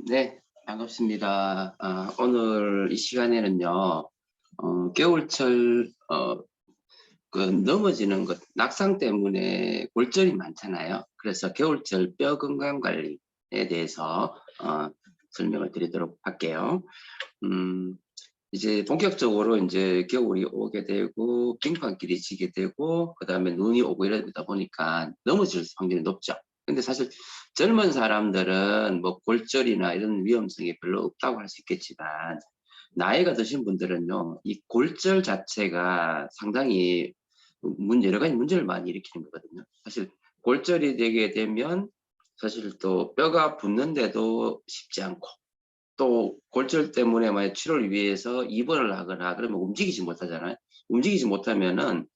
네, 반갑습니다. 오늘 이 시간에는요, 겨울철, 그 넘어지는 것, 낙상 때문에 골절이 많잖아요. 그래서 겨울철 뼈 건강 관리에 대해서 설명을 드리도록 할게요. 음, 이제 본격적으로 이제 겨울이 오게 되고, 빙판길이 지게 되고, 그 다음에 눈이 오고 이러다 보니까 넘어질 확률이 높죠. 근데 사실 젊은 사람들은 뭐 골절이나 이런 위험성이 별로 없다고 할 수 있겠지만, 나이가 드신 분들은요, 이 골절 자체가 상당히 여러 가지 문제를 많이 일으키는 거거든요. 사실 골절이 되게 되면 사실 또 뼈가 붙는데도 쉽지 않고, 또 골절 때문에 만약 치료를 위해서 입원을 하거나 그러면 움직이지 못하잖아요. 움직이지 못하면은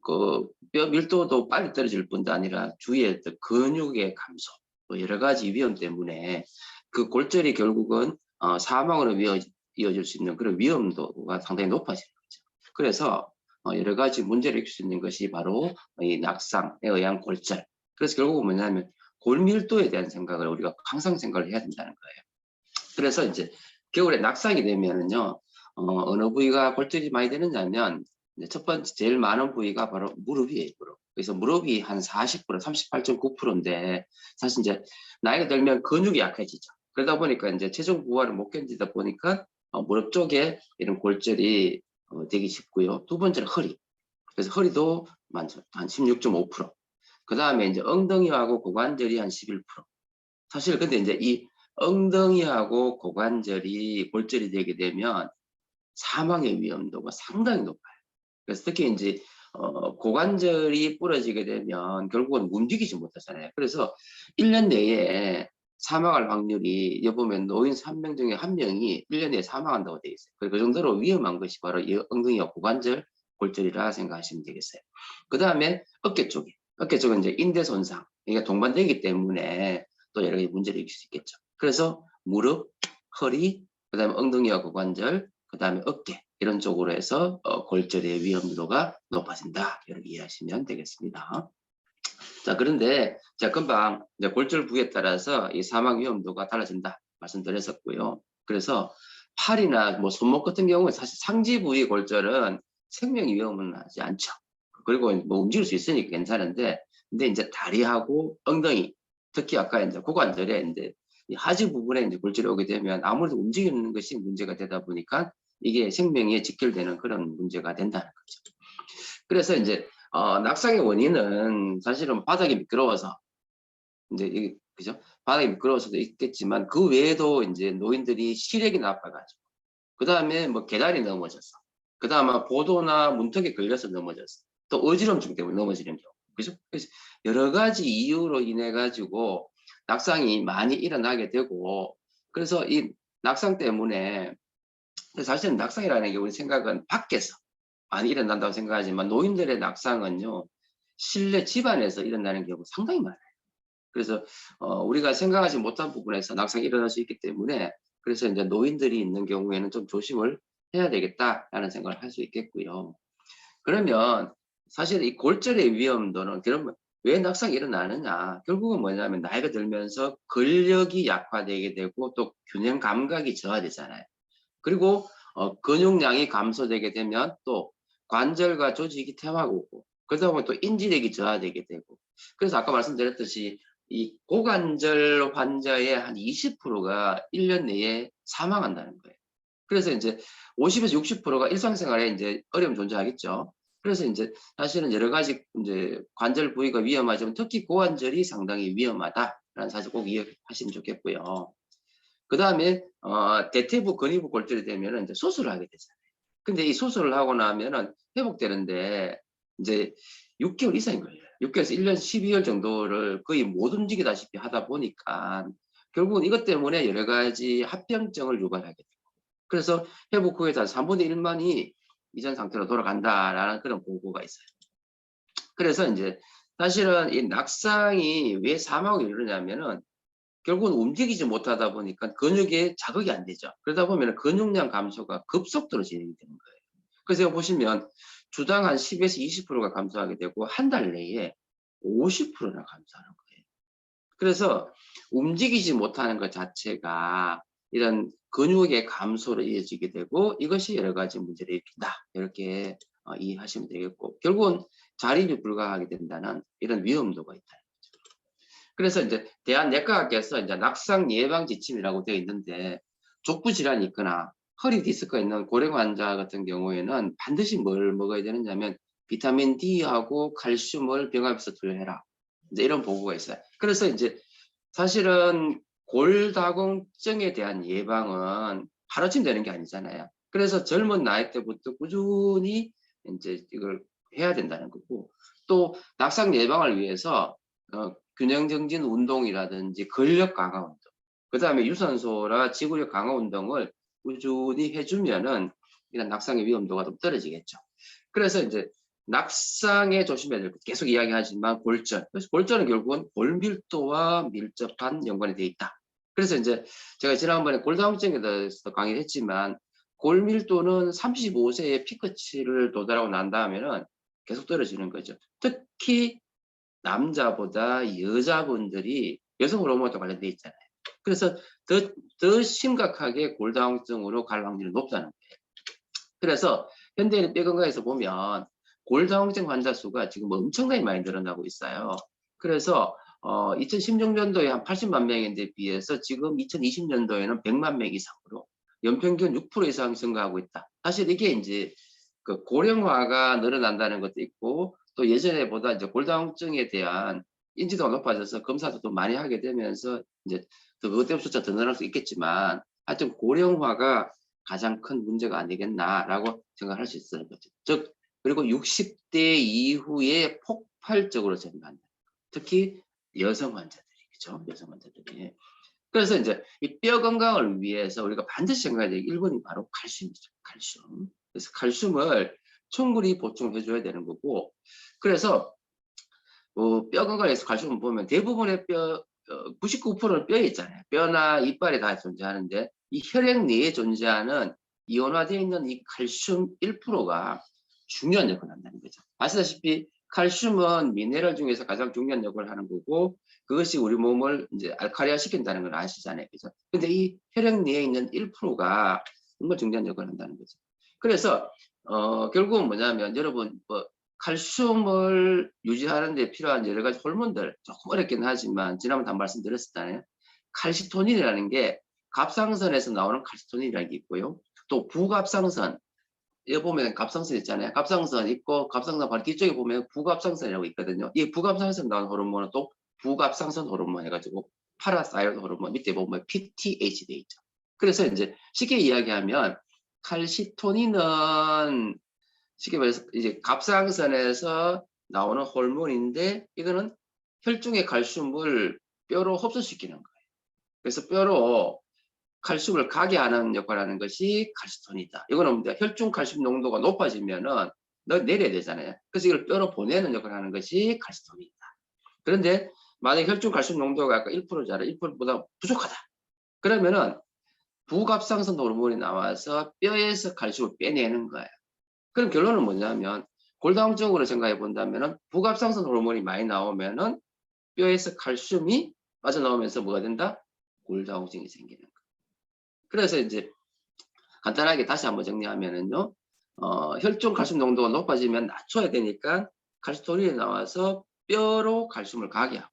그 뼈 밀도도 빨리 떨어질 뿐도 아니라 주위에 근육의 감소, 또 여러 가지 위험 때문에 그 골절이 결국은 사망으로 이어질 수 있는 그런 위험도가 상당히 높아지는 거죠. 그래서 여러 가지 문제를 일으킬 수 있는 것이 바로 이 낙상에 의한 골절. 그래서 결국은 뭐냐면 골밀도에 대한 생각을 우리가 항상 생각을 해야 된다는 거예요. 그래서 이제 겨울에 낙상이 되면은요, 어느 부위가 골절이 많이 되느냐면, 첫 번째 제일 많은 부위가 바로 무릎이에요, 무릎. 그래서 무릎이 한 40%, 38.9%인데, 사실 이제 나이가 들면 근육이 약해지죠. 그러다 보니까 이제 체중 부하를 못 견디다 보니까 무릎 쪽에 이런 골절이 되기 쉽고요. 두 번째는 허리. 그래서 허리도 많죠. 한 16.5%. 그 다음에 이제 엉덩이하고 고관절이 한 11%. 사실 근데 이제 이 엉덩이하고 고관절이 골절이 되게 되면 사망의 위험도가 상당히 높아요. 그래서 특히 이제 고관절이 부러지게 되면 결국은 움직이지 못하잖아요. 그래서 1년 내에 사망할 확률이 여보면 노인 3명 중에 1명이 1년 내에 사망한다고 되어 있어요. 그 정도로 위험한 것이 바로 이 엉덩이와 고관절 골절이라 생각하시면 되겠어요. 그 다음에 어깨 쪽에, 어깨 쪽은 이제 인대 손상, 이게 동반되기 때문에 또 여러 가지 문제를 일으킬 수 있겠죠. 그래서 무릎, 허리, 그 다음에 엉덩이와 고관절, 그 다음에 어깨 이런 쪽으로 해서 골절의 위험도가 높아진다. 이렇게 이해하시면 되겠습니다. 자, 그런데 제가 금방 이제 골절 부위에 따라서 이 사망 위험도가 달라진다 말씀드렸었고요. 그래서 팔이나 뭐 손목 같은 경우는 사실 상지 부위 골절은 생명 위험은 하지 않죠. 그리고 뭐 움직일 수 있으니까 괜찮은데, 근데 이제 다리하고 엉덩이, 특히 아까 이제 고관절에 이제 이 하지 부분에 이제 골절이 오게 되면 아무래도 움직이는 것이 문제가 되다 보니까 이게 생명에 직결되는 그런 문제가 된다는 거죠. 그래서 이제 낙상의 원인은 사실은 바닥이 미끄러워서 이제 이게 그죠? 바닥이 미끄러워서도 있겠지만 그 외에도 이제 노인들이 시력이 나빠가지고 그 다음에 뭐 계단이 넘어져서 그 다음에 보도나 문턱에 걸려서 넘어져서 또 어지럼증 때문에 넘어지는 경우 그죠? 그래서 여러 가지 이유로 인해 가지고 낙상이 많이 일어나게 되고 그래서 이 낙상 때문에 사실은 낙상이라는 게 우리 생각은 밖에서 많이 일어난다고 생각하지만 노인들의 낙상은요 실내 집안에서 일어나는 경우가 상당히 많아요. 그래서 우리가 생각하지 못한 부분에서 낙상이 일어날 수 있기 때문에 그래서 이제 노인들이 있는 경우에는 좀 조심을 해야 되겠다라는 생각을 할 수 있겠고요. 그러면 사실 이 골절의 위험도는 그러면 왜 낙상이 일어나느냐? 결국은 뭐냐면 나이가 들면서 근력이 약화되게 되고 또 균형 감각이 저하되잖아요. 그리고 근육량이 감소되게 되면 또 관절과 조직이 퇴화하고 그러다 보면 또 인지력이 저하되게 되고 그래서 아까 말씀드렸듯이 이 고관절 환자의 한 20%가 1년 내에 사망한다는 거예요. 그래서 이제 50에서 60%가 일상생활에 이제 어려움 존재하겠죠. 그래서 이제 사실은 여러 가지 이제 관절 부위가 위험하지만 특히 고관절이 상당히 위험하다라는 사실 꼭 이해하시면 좋겠고요. 그 다음에 대퇴부 근위부 골절이 되면은 이제 수술을 하게 되잖아요. 근데 이 수술을 하고 나면은 회복되는데 이제 6개월 이상인 거예요. 6개월에서 1년 12개월 정도를 거의 못 움직이다시피 하다 보니까 결국은 이것 때문에 여러 가지 합병증을 유발하게 돼요. 그래서 회복 후에 한 3분의 1만이 이전 상태로 돌아간다라는 그런 보고가 있어요. 그래서 이제 사실은 이 낙상이 왜 사망을 이루냐면은 결국은 움직이지 못하다 보니까 근육에 자극이 안 되죠. 그러다 보면 근육량 감소가 급속도로 진행이 되는 거예요. 그래서 보시면 주당 한 10에서 20%가 감소하게 되고 한 달 내에 50%나 감소하는 거예요. 그래서 움직이지 못하는 것 자체가 이런 근육의 감소로 이어지게 되고 이것이 여러 가지 문제를 일으킨다. 이렇게 이해하시면 되겠고 결국은 자립이 불가하게 된다는 이런 위험도가 있다. 그래서 이제 대한내과학에서 이제 낙상 예방 지침이라고 되어 있는데 족부 질환이 있거나 허리 디스크가 있는 고령 환자 같은 경우에는 반드시 뭘 먹어야 되느냐면 비타민 D하고 칼슘을 병합해서 투여해라. 이제 이런 보고가 있어요. 그래서 이제 사실은 골다공증에 대한 예방은 하루아침 되는 게 아니잖아요. 그래서 젊은 나이 때부터 꾸준히 이제 이걸 해야 된다는 거고 또 낙상 예방을 위해서 균형 정진 운동이라든지 근력 강화 운동, 그 다음에 유산소나 지구력 강화 운동을 꾸준히 해주면은 이런 낙상의 위험도가 좀 떨어지겠죠. 그래서 이제 낙상에 조심해야 될 것, 계속 이야기하지만 골절. 그래서 골절은 결국은 골밀도와 밀접한 연관이 되어 있다. 그래서 이제 제가 지난번에 골다공증에 대해서 강의를 했지만 골밀도는 35세의 피크치를 도달하고 난 다음에는 계속 떨어지는 거죠. 특히 남자보다 여자분들이 여성 호르몬과 관련돼 있잖아요. 그래서 더 심각하게 골다공증으로 갈 확률이 높다는 거예요. 그래서 현대인 뼈건강에서 보면 골다공증 환자 수가 지금 엄청나게 많이 늘어나고 있어요. 그래서 2016년도에 한 80만 명인데 비해서 지금 2020년도에는 100만 명 이상으로 연평균 6% 이상 증가하고 있다. 사실 이게 이제 그 고령화가 늘어난다는 것도 있고 또 예전에보다 이제 골다공증에 대한 인지도가 높아져서 검사도 또 많이 하게 되면서 이제 더 그것 때문에 숫자 더 늘어날 수 있겠지만 하여튼 고령화가 가장 큰 문제가 아니겠나라고 생각할 수 있는 거죠. 즉 그리고 60대 이후에 폭발적으로 증가한다. 특히 여성 환자들이 그죠? 여성 환자들이. 그래서 이제 이 뼈 건강을 위해서 우리가 반드시 생각해야 될 1번이 바로 칼슘이죠. 칼슘. 그래서 칼슘을 충분히 보충해줘야 되는 거고 그래서 뼈 건강에서 칼슘을 보면 대부분의 뼈 99%는 뼈에 있잖아요. 뼈나 이빨에 다 존재하는데 이 혈액 내에 존재하는 이온화되어 있는 이 칼슘 1%가 중요한 역할을 한다는 거죠. 아시다시피 칼슘은 미네랄 중에서 가장 중요한 역할을 하는 거고 그것이 우리 몸을 이제 알칼리화 시킨다는 걸 아시잖아요. 그죠? 근데 이 혈액 내에 있는 1%가 정말 중요한 역할을 한다는 거죠. 그래서 결국은 뭐냐면 여러분 칼슘을 유지하는 데 필요한 여러 가지 호르몬들 조금 어렵긴 하지만 지난번에 한 말씀드렸었잖아요. 칼시토닌이라는 게 갑상선에서 나오는 칼시토닌이라는 게 있고요. 또 부갑상선 여기 보면 갑상선 있잖아요. 갑상선 있고 갑상선 바로 뒤쪽에 보면 부갑상선이라고 있거든요. 이 부갑상선 나오는 호르몬은 또 부갑상선 호르몬 해가지고 파라사이로드 호르몬 밑에 보면 PTH 돼 있죠. 그래서 이제 쉽게 이야기하면 칼시토닌은 쉽게 말해서 이제 갑상선에서 나오는 호르몬인데 이거는 혈중의 칼슘을 뼈로 흡수시키는 거예요. 그래서 뼈로 칼슘을 가게 하는 역할을 하는 것이 칼시토닌이다. 이거는 혈중 칼슘 농도가 높아지면은 내려야 되잖아요. 그래서 이걸 뼈로 보내는 역할을 하는 것이 칼시토닌이다. 그런데 만약 혈중 칼슘 농도가 아까 1%잖아요. 1%보다 부족하다. 그러면은 부갑상선 호르몬이 나와서 뼈에서 칼슘을 빼내는 거예요. 그럼 결론은 뭐냐면 골다공증으로 생각해 본다면은 부갑상선 호르몬이 많이 나오면은 뼈에서 칼슘이 빠져나오면서 뭐가 된다? 골다공증이 생기는 거예요. 그래서 이제 간단하게 다시 한번 정리하면은요, 혈중 칼슘 농도가 높아지면 낮춰야 되니까 칼시토닌이 나와서 뼈로 칼슘을 가게 하고,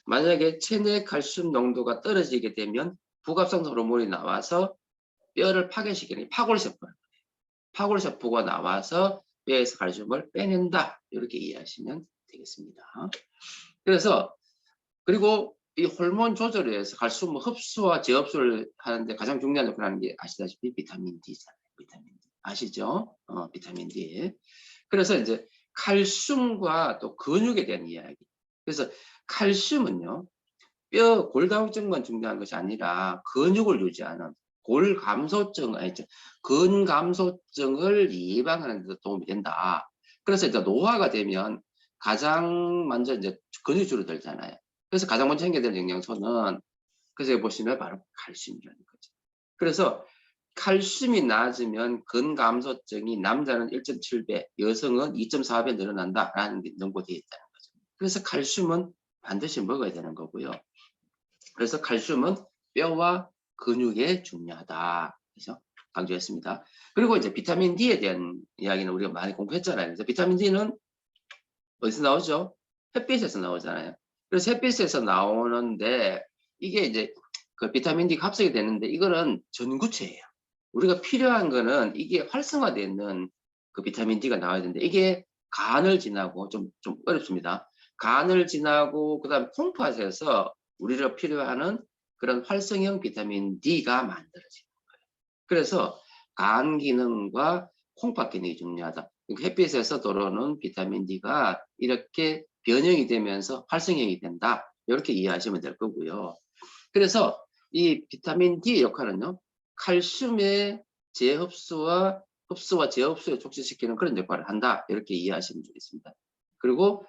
만약에 체내 칼슘 농도가 떨어지게 되면 부갑상선 호르몬이 나와서 뼈를 파괴시키는 파골세포가 나와서 뼈에서 칼슘을 빼낸다. 이렇게 이해하시면 되겠습니다. 그래서 그리고 이 호르몬 조절에서 칼슘 흡수와 재흡수를 하는데 가장 중요한 역할을 하는 게 아시다시피 비타민 D잖아요. 비타민 D. 아시죠? 비타민 D. 그래서 이제 칼슘과 또 근육에 대한 이야기. 그래서 칼슘은요. 뼈 골다공증만 중요한 것이 아니라 근육을 유지하는 골감소증, 아니죠. 근감소증을 예방하는 데 도움이 된다. 그래서 이제 노화가 되면 가장 먼저 이제 근육이 줄어들잖아요. 그래서 가장 먼저 챙겨야 될 영양소는 그래서 보시면 바로 칼슘이라는 거죠. 그래서 칼슘이 낮으면 근감소증이 남자는 1.7배, 여성은 2.4배 늘어난다라는 게 연구되어 있다는 거죠. 그래서 칼슘은 반드시 먹어야 되는 거고요. 그래서 칼슘은 뼈와 근육에 중요하다. 그래서 강조했습니다. 그리고 이제 비타민 D에 대한 이야기는 우리가 많이 공부했잖아요. 그래서 비타민 D는 어디서 나오죠? 햇빛에서 나오잖아요. 그래서 햇빛에서 나오는데 이게 이제 그 비타민 D가 합성이 되는데 이거는 전구체예요. 우리가 필요한 거는 이게 활성화되어 있는 그 비타민 D가 나와야 되는데 이게 간을 지나고 좀 어렵습니다. 간을 지나고 그다음 콩팥에서 우리가 필요한 그런 활성형 비타민 D가 만들어지는 거예요. 그래서 간 기능과 콩팥 기능이 중요하다. 햇빛에서 들어오는 비타민 D가 이렇게 변형이 되면서 활성형이 된다. 이렇게 이해하시면 될 거고요. 그래서 이 비타민 D 역할은요, 칼슘의 재흡수와 재흡수를 촉진시키는 그런 역할을 한다. 이렇게 이해하시면 되겠습니다. 그리고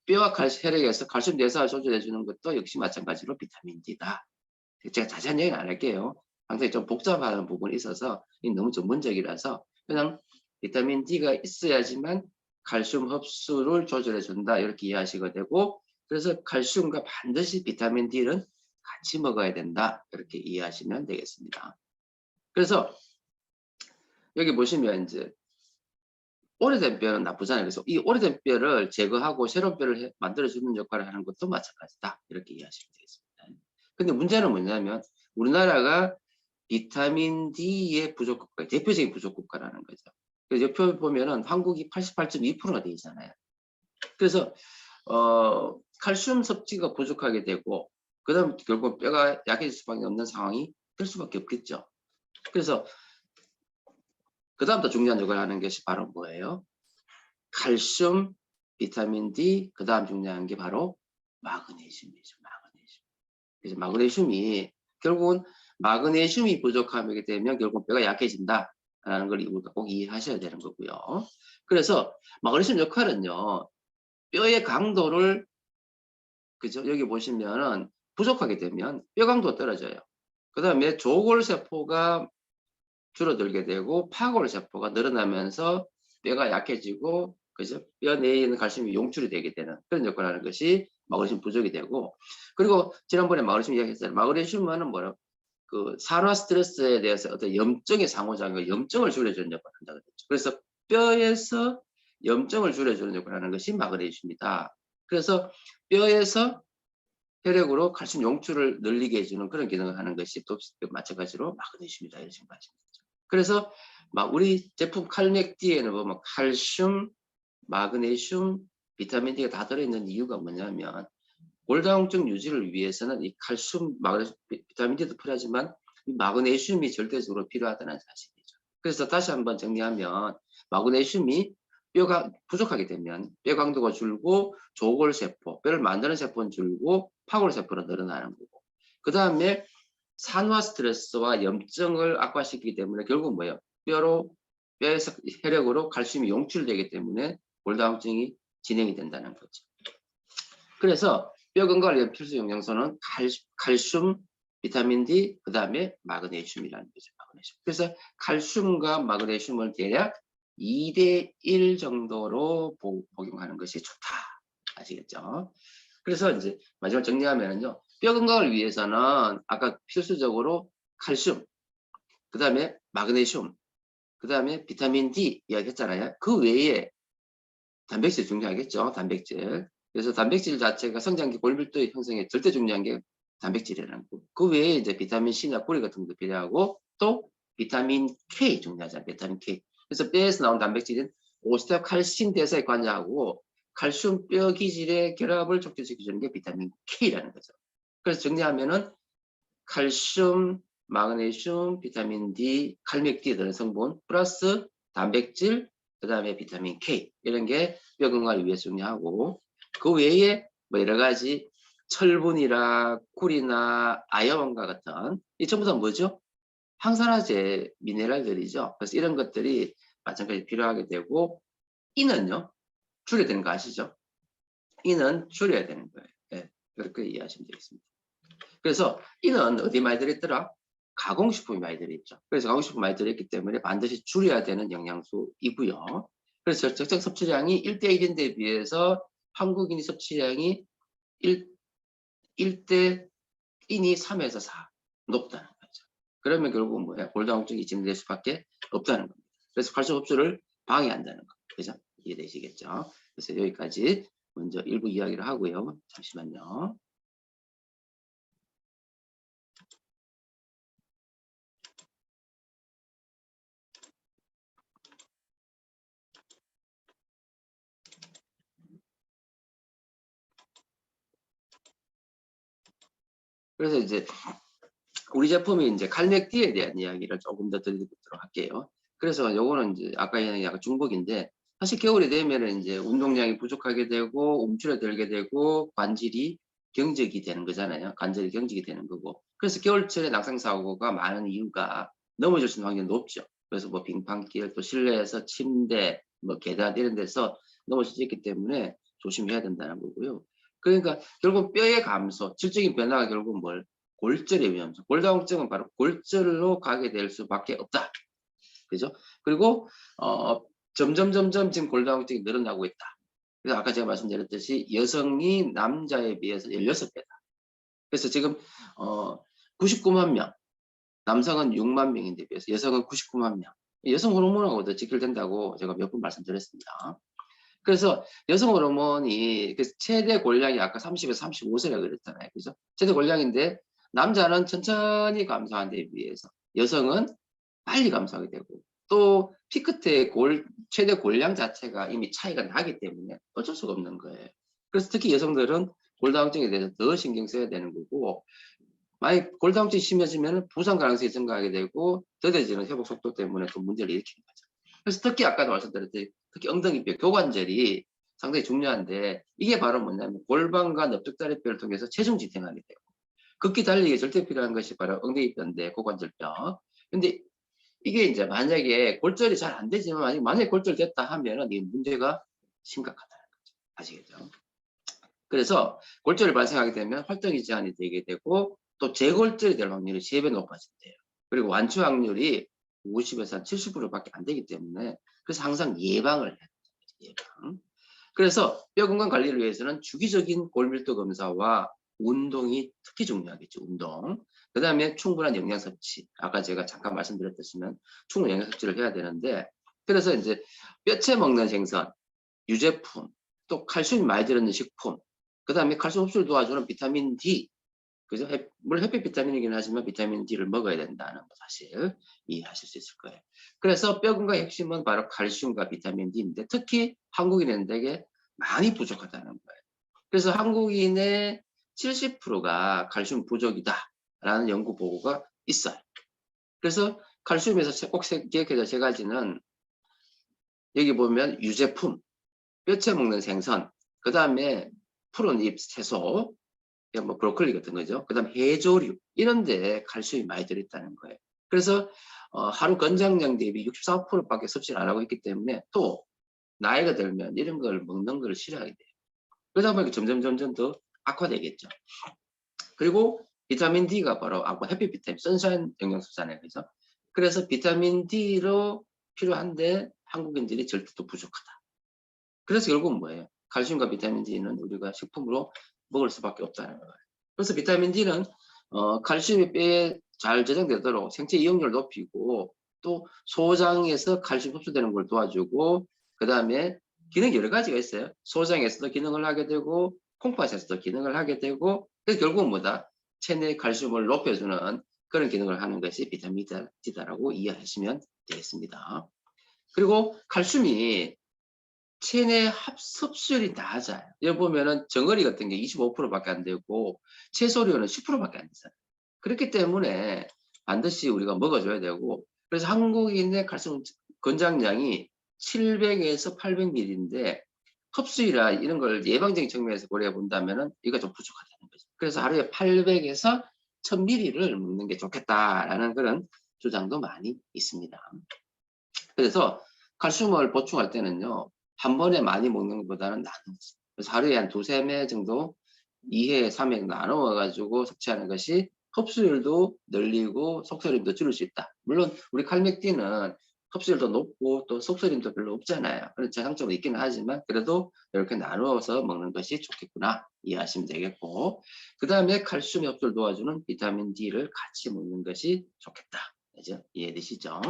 뼈와 혈액에서 칼슘 대사를 조절해 주는 것도 역시 마찬가지로 비타민 D다. 제가 자세한 얘기는 안 할게요. 상당히 좀 복잡한 부분이 있어서 너무 전문적이라서 그냥 비타민 D가 있어야지만 칼슘 흡수를 조절해 준다. 이렇게 이해하시게 되고, 그래서 칼슘과 반드시 비타민 D는 같이 먹어야 된다. 이렇게 이해하시면 되겠습니다. 그래서 여기 보시면 이제 오래된 뼈는 나쁘잖아요. 그래서 이 오래된 뼈를 제거하고 새로운 뼈를 만들어주는 역할을 하는 것도 마찬가지다. 이렇게 이해하시면 되겠습니다. 근데 문제는 뭐냐면 우리나라가 비타민 D의 부족국가, 대표적인 부족국가라는 거죠. 그래서 옆에 보면은 한국이 88.2%가 되어 있잖아요. 그래서 칼슘 섭취가 부족하게 되고 그다음 결국 뼈가 약해질 수밖에 없는 상황이 될 수밖에 없겠죠. 그래서 그다음 더 중요한 역할을 하는 것이 바로 뭐예요? 칼슘, 비타민 D, 그다음 중요한 게 바로 마그네슘이죠. 마그네슘. 그래서 마그네슘이 결국은 마그네슘이 부족하게 되면 결국 뼈가 약해진다라는 걸 우리가 꼭 이해하셔야 되는 거고요. 그래서 마그네슘 역할은요, 뼈의 강도를 그죠? 여기 보시면은 부족하게 되면 뼈 강도가 떨어져요. 그 다음에 조골세포가 줄어들게 되고 파골세포가 늘어나면서 뼈가 약해지고 그죠? 뼈 내에 있는 칼슘이 용출이 되게 되는 그런 역할을 하는 것이 마그네슘 부족이 되고, 그리고 지난번에 마그네슘 이야기했잖아요. 마그네슘은 뭐라 그 산화 스트레스에 대해서 어떤 염증의 상호작용, 염증을 줄여주는 역할을 한다고 했죠. 그래서 뼈에서 염증을 줄여주는 역할을 하는 것이 마그네슘이다. 그래서 뼈에서 혈액으로 칼슘 용출을 늘리게 해주는 그런 기능을 하는 것이 또 마찬가지로 마그네슘이다. 이렇게 생각하시면 되죠. 그래서 막 우리 제품 칼맥디에는 보면 칼슘, 마그네슘, 비타민 D가 다 들어있는 이유가 뭐냐면 골다공증 유지를 위해서는 이 칼슘, 마그네슘, 비타민 D도 필요하지만 이 마그네슘이 절대적으로 필요하다는 사실이죠. 그래서 다시 한번 정리하면 마그네슘이 뼈가 부족하게 되면 뼈 강도가 줄고 조골세포, 뼈를 만드는 세포는 줄고 파골세포는 늘어나는 거고, 그 다음에 산화 스트레스와 염증을 악화시키기 때문에 결국 뭐예요? 뼈에서 혈액으로 칼슘이 용출되기 때문에 골다공증이 진행이 된다는 거죠. 그래서 뼈 건강을 위한 필수 영양소는 칼슘, 비타민 D, 그 다음에 마그네슘이라는 거죠. 마그네슘. 그래서 칼슘과 마그네슘을 대략 2대1 정도로 복용하는 것이 좋다. 아시겠죠? 그래서 이제 마지막 정리하면요. 뼈 건강을 위해서는 아까 필수적으로 칼슘, 그 다음에 마그네슘, 그 다음에 비타민 D 이야기했잖아요. 그 외에 단백질 중요하겠죠. 단백질. 그래서 단백질 자체가 성장기 골밀도 형성에 절대 중요한 게 단백질이라는 거. 그 외에 이제 비타민 C나 뿌리 같은 것도 필요하고 또 비타민 K 중요하잖아요. 비타민 K. 그래서 뼈에서 나온 단백질은 오스테오칼신 대사에 관여하고 칼슘 뼈 기질의 결합을 촉진시켜주는 게 비타민 K라는 거죠. 그래서 정리하면은 칼슘, 마그네슘, 비타민 D, 칼맥D等 성분 플러스 단백질, 그 다음에 비타민 K 이런 게 뼈 건강을 위해 중요하고, 그 외에 뭐 여러 가지 철분이나 꿀이나 아연과 같은 이 전부 다 뭐죠? 항산화제 미네랄들이죠. 그래서 이런 것들이 마찬가지 필요하게 되고, 이는요 줄여야 되는 거 아시죠? 이는 줄여야 되는 거예요. 네, 그렇게 이해하시면 되겠습니다. 그래서 이는 어디 많이 들어있더라? 가공식품이 많이 들어있죠. 그래서 가공식품 많이 들어있기 때문에 반드시 줄여야 되는 영양소이고요. 그래서 적정 섭취량이 1대1인데 비해서 한국인이 섭취량이 1대 1이 3에서 4 높다는 거죠. 그러면 결국은 뭐야? 골다공증이 진행될 수밖에 없다는 겁니다. 그래서 칼슘 흡수를 방해한다는 거. 그죠? 이해되시겠죠? 그래서 여기까지 먼저 일부 이야기를 하고요. 잠시만요. 그래서 이제 우리 제품이 이제 칼맥디에 대한 이야기를 조금 더 드리도록 할게요. 그래서 요거는 이제 아까 약간 중복인데, 사실 겨울이 되면은 이제 운동량이 부족하게 되고 움츠러들게 되고 관절이 경직이 되는 거잖아요. 관절이 경직이 되는 거고. 그래서 겨울철에 낙상 사고가 많은 이유가 넘어질 수 있는 확률이 높죠. 그래서 뭐 빙판길, 또 실내에서 침대, 뭐 계단 이런 데서 넘어질 수 있기 때문에 조심해야 된다는 거고요. 그러니까 결국 뼈의 감소, 질적인 변화가 결국 뭘? 골절의 위험성. 골다공증은 바로 골절로 가게 될 수밖에 없다. 그죠? 그리고 점점 지금 골다공증이 늘어나고 있다. 그래서 아까 제가 말씀드렸듯이 여성이 남자에 비해서 16배다. 그래서 지금 99만 명, 남성은 6만 명인데 비해서 여성은 99만 명. 여성 호르몬하고도 직결된다고 제가 몇 번 말씀드렸습니다. 그래서 여성 호르몬이 최대 골량이 아까 30에서 35세라고 그랬잖아요. 그죠? 최대 골량인데 남자는 천천히 감소하는 데 비해서 여성은 빨리 감소하게 되고, 또 피크 때 최대 골량 자체가 이미 차이가 나기 때문에 어쩔 수가 없는 거예요. 그래서 특히 여성들은 골다공증에 대해서 더 신경 써야 되는 거고, 만약 골다공증이 심해지면 부상 가능성이 증가하게 되고 더뎌지는 회복 속도 때문에 또 문제를 일으키는 거죠. 그래서 특히 아까도 말씀드렸듯이 특히 엉덩이뼈, 교관절이 상당히 중요한데, 이게 바로 뭐냐면 골반과 넓적다리뼈를 통해서 체중 지탱하게 되고, 극기 달리기에 절대 필요한 것이 바로 엉덩이뼈인데, 고관절뼈. 근데 이게 이제 만약에 골절이 잘 안 되지만 만약에 골절 됐다 하면은 이 문제가 심각하다는 거죠. 아시겠죠? 그래서 골절이 발생하게 되면 활동이 제한이 되게 되고, 또 재골절이 될 확률이 3배 높아진대요. 그리고 완치 확률이 50에서 70%밖에 안 되기 때문에, 그래서 항상 예방을 해야 돼요. 예방. 그래서 뼈 건강 관리를 위해서는 주기적인 골밀도 검사와 운동이 특히 중요하겠죠. 운동. 그 다음에 충분한 영양 섭취. 아까 제가 잠깐 말씀드렸듯이면 충분한 영양 섭취를 해야 되는데, 그래서 이제 뼈채 먹는 생선, 유제품, 또 칼슘이 많이 들어있는 식품, 그 다음에 칼슘 흡수를 도와주는 비타민 D, 그죠? 물론 햇빛 비타민이긴 하지만 비타민 D를 먹어야 된다는 거 사실 이해하실 수 있을 거예요. 그래서 뼈 건강의 핵심은 바로 칼슘과 비타민 D인데, 특히 한국인들에게 많이 부족하다는 거예요. 그래서 한국인의 70%가 칼슘 부족이다라는 연구 보고가 있어요. 그래서 칼슘에서 꼭 기억해야 세 가지는, 여기 보면 유제품, 뼈채 먹는 생선, 그 다음에 푸른 잎 채소, 뭐 브로콜리 같은 거죠. 그 다음 해조류, 이런 데 칼슘이 많이 들어있다는 거예요. 그래서 하루 권장량 대비 64%밖에 섭취를 안 하고 있기 때문에, 또 나이가 들면 이런 걸 먹는 걸 싫어하게 돼요. 그러다 보니까 점점 더 악화되겠죠. 그리고 비타민 D가 바로 햇빛 비타민, 선샤인 영양소잖아요. 그죠? 그래서 비타민 D로 필요한데 한국인들이 절대 또 부족하다. 그래서 결국은 뭐예요? 칼슘과 비타민 D는 우리가 식품으로 먹을 수밖에 없다는 거예요. 그래서 비타민 D는 칼슘이 뼈에 잘 저장되도록 생체 이용률을 높이고, 또 소장에서 칼슘 흡수되는 걸 도와주고, 그 다음에 기능이 여러 가지가 있어요. 소장에서도 기능을 하게 되고 콩팥에서도 기능을 하게 되고, 그래서 결국은 뭐다? 체내 칼슘을 높여주는 그런 기능을 하는 것이 비타민 D다라고 이해하시면 되겠습니다. 그리고 칼슘이 체내 흡수율이 낮아요. 여기 보면은 정어리 같은 게 25%밖에 안 되고 채소류는 10%밖에 안 되잖아요. 그렇기 때문에 반드시 우리가 먹어줘야 되고, 그래서 한국인의 칼슘 권장량이 700에서 800ml인데, 흡수율이나 이런 걸 예방적인 측면에서 고려해 본다면은 이거 좀 부족하다는 거죠. 그래서 하루에 800에서 1000ml를 먹는 게 좋겠다라는 그런 주장도 많이 있습니다. 그래서 칼슘을 보충할 때는요, 한 번에 많이 먹는 것보다는 나누지. 그래서 하루에 한 2~3회 정도 2회, 3회 나누어 가지고 섭취하는 것이 흡수율도 늘리고 속쓰림도 줄일 수 있다. 물론 우리 칼맥디는 흡수율도 높고 또 속쓰림도 별로 없잖아요. 그런 장점은 있기는 하지만 그래도 이렇게 나누어서 먹는 것이 좋겠구나 이해하시면 되겠고, 그 다음에 칼슘 흡수를 도와주는 비타민 D를 같이 먹는 것이 좋겠다. 그죠? 이해되시죠?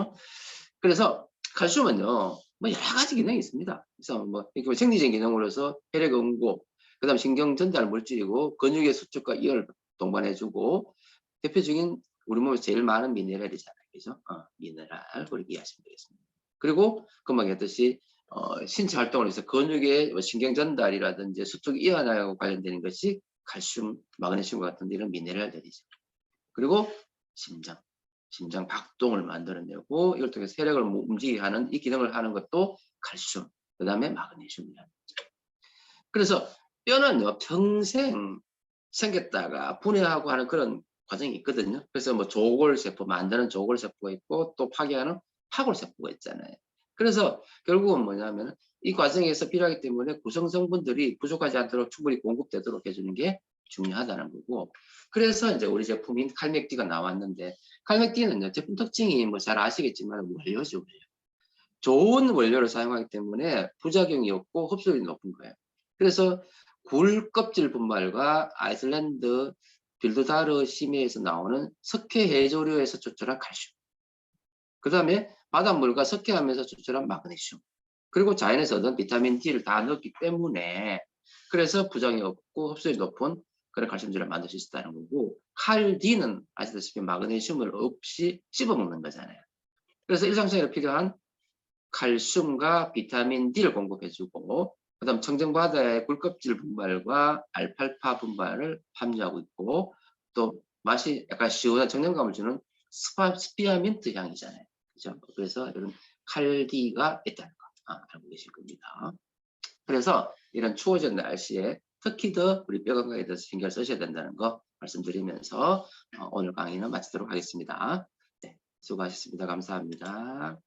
그래서 칼슘은요, 뭐 여러 가지 기능이 있습니다. 그래서 뭐 생리적 기능으로서 혈액 응고, 그다음 신경 전달 물질이고 근육의 수축과 이완을 동반해주고, 대표적인 우리 몸에 제일 많은 미네랄이잖아요, 그죠? 미네랄 그렇게 이해하시면 되겠습니다. 그리고 금방 했듯이 신체 활동을 해서 근육의 뭐 신경 전달이라든지 수축 이완하고 관련되는 것이 칼슘, 마그네슘 같은 이런 미네랄들이죠. 그리고 심장 박동을 만들어내고 이걸 통해서 혈액을 움직이게 하는 이 기능을 하는 것도 칼슘, 그 다음에 마그네슘이라는 거죠. 그래서 뼈는요, 평생 생겼다가 분해하고 하는 그런 과정이 있거든요. 그래서 뭐 조골세포, 만드는 조골세포가 있고 또 파괴하는 파골세포가 있잖아요. 그래서 결국은 뭐냐면 이 과정에서 필요하기 때문에 구성 성분들이 부족하지 않도록 충분히 공급되도록 해주는 게 중요하다는 거고, 그래서 이제 우리 제품인 칼맥디가 나왔는데, 칼맥디는요, 제품 특징이 뭐 잘 아시겠지만 원료죠, 원료. 좋은 원료를 사용하기 때문에 부작용이 없고 흡수율이 높은 거예요. 그래서 굴 껍질 분말과 아이슬란드 빌드다르 심해에서 나오는 석회 해조류에서 추출한 칼슘, 그 다음에 바닷물과 석회하면서 추출한 마그네슘, 그리고 자연에서 얻은 비타민 D를 다 넣었기 때문에 그래서 부작용이 없고 흡수율이 높은 그런 칼슘질을 만들 수 있다는 거고, 칼D는 아시다시피 마그네슘을 없이 씹어먹는 거잖아요. 그래서 일상생활에 필요한 칼슘과 비타민 D를 공급해주고, 그 다음 청정바다의 굴껍질 분말과 알팔파 분말을 함유하고 있고, 또 맛이 약간 시원한 청량감을 주는 스피아민트 향이잖아요. 그죠? 그래서 이런 칼디가 있다는 거 알고 계실 겁니다. 그래서 이런 추워진 날씨에 특히 더 우리 뼈 건강에 대해서 신경을 쓰셔야 된다는 거 말씀드리면서 오늘 강의는 마치도록 하겠습니다. 네, 수고하셨습니다. 감사합니다.